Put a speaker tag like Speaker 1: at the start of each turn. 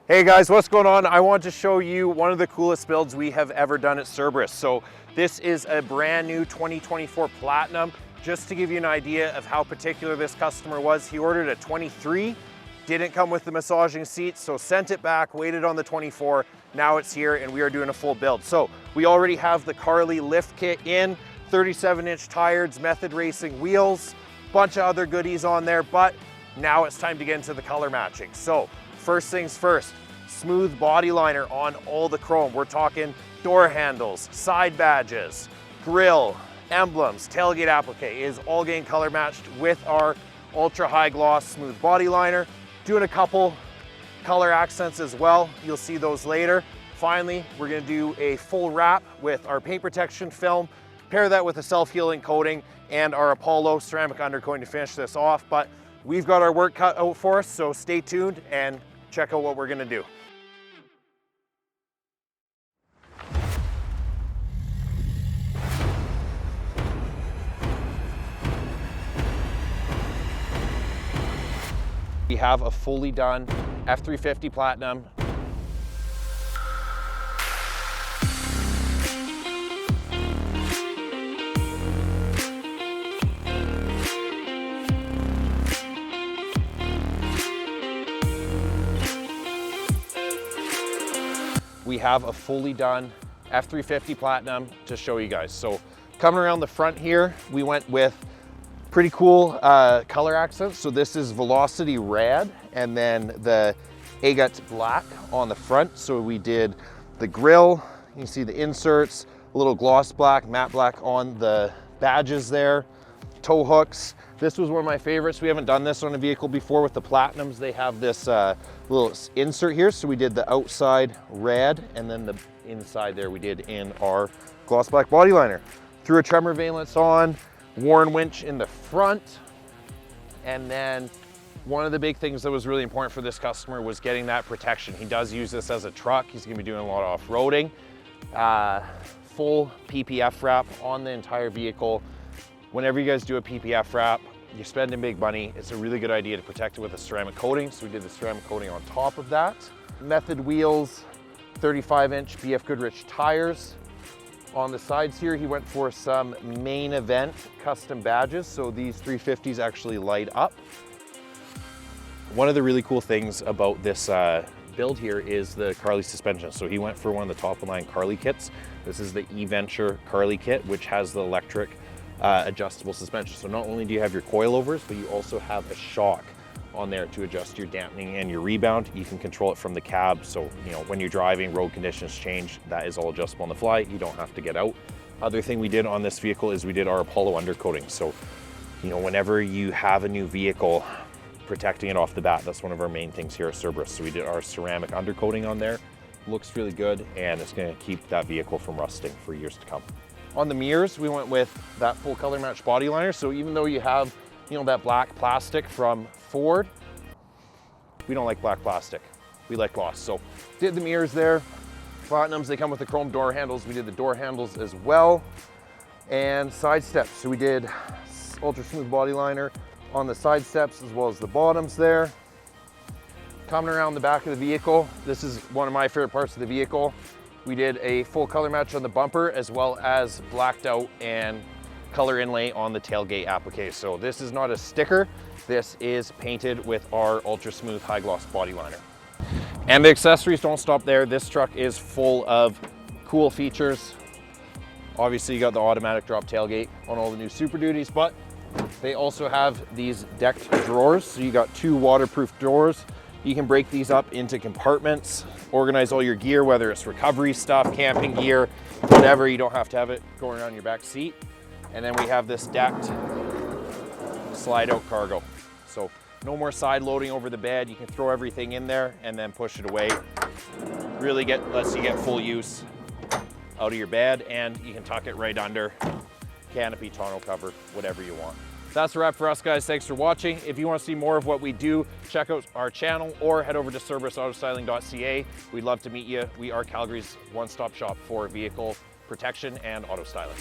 Speaker 1: Hey guys, what's going on? I want to show you one of the coolest builds we have ever done at Cerberus. So this is a brand new 2024 Platinum. Just to give you an idea of how particular this customer was, he ordered a 23, didn't come with the massaging seats, so sent it back, waited on the 24. Now it's here and we are doing a full build. So we already have the Carli lift kit in, 37-inch tires, Method Racing wheels, bunch of other goodies on there, but now it's time to get into the color matching. So first things first, smooth body liner on all the chrome. We're talking door handles, side badges, grille, emblems, tailgate applique is all getting color matched with our ultra high gloss smooth body liner. Doing a couple color accents as well. You'll see those later. Finally, we're gonna do a full wrap with our paint protection film, pair that with a self-healing coating and our Apollo ceramic undercoating to finish this off. But we've got our work cut out for us, so stay tuned and check out what we're gonna do. We have a fully done F-350 Platinum. We have a fully done F-350 Platinum to show you guys. So coming around the front here, we went with pretty cool color accents. So this is Velocity Red and then the agate black on the front. So we did the grille, you can see the inserts, a little gloss black, matte black on the badges there, tow hooks. This was one of my favorites. We haven't done this on a vehicle before with the Platinums. They have this little insert here. So we did the outside red and then the inside there we did in our gloss black body liner. Threw a tremor valence on, Warren winch in the front. And then one of the big things that was really important for this customer was getting that protection. He does use this as a truck. He's gonna be doing a lot of off-roading. Full PPF wrap on the entire vehicle. Whenever you guys do a PPF wrap, you're spending big money. It's a really good idea to protect it with a ceramic coating. So we did the ceramic coating on top of that. Method wheels, 35-inch BF Goodrich tires. On the sides here, he went for some Main Event custom badges. So these 350s actually light up. One of the really cool things about this build here is the Carli suspension. So he went for one of the top of the line Carli kits. This is the eVenture Carli kit, which has the electric adjustable suspension. So not only do you have your coilovers, but you also have a shock on there to adjust your dampening and your rebound. You can control it from the cab. So, you know, when you're driving, road conditions change, that is all adjustable on the fly. You don't have to get out. Other thing we did on this vehicle is we did our Apollo undercoating. So, you know, whenever you have a new vehicle, protecting it off the bat, that's one of our main things here at Cerberus. So we did our ceramic undercoating on there. Looks really good, and it's gonna keep that vehicle from rusting for years to come. On the mirrors, we went with that full color match body liner. So even though you have, you know, that black plastic from Ford, we don't like black plastic. We like gloss. So did the mirrors there. Platinums, they come with the chrome door handles. We did the door handles as well. And side steps. So we did UltraSmooth body liner on the side steps as well as the bottoms there. Coming around the back of the vehicle, this is one of my favorite parts of the vehicle. We did a full color match on the bumper as well as blacked out and color inlay on the tailgate applique. So this is not a sticker. This is painted with our UltraSmooth high gloss body liner. And the accessories don't stop there. This truck is full of cool features. Obviously you got the automatic drop tailgate on all the new Super Duties, but they also have these decked drawers. So you got 2 waterproof doors. You can break these up into compartments, organize all your gear, whether it's recovery stuff, camping gear, whatever. You don't have to have it going around your back seat. And then we have this decked slide out cargo. So no more side loading over the bed. You can throw everything in there and then push it away. Really lets you get full use out of your bed, and you can tuck it right under, canopy, tonneau cover, whatever you want. That's a wrap for us, guys. Thanks for watching. If you want to see more of what we do, check out our channel or head over to CerberusAutoStyling.ca. We'd love to meet you. We are Calgary's one-stop shop for vehicle protection and auto styling.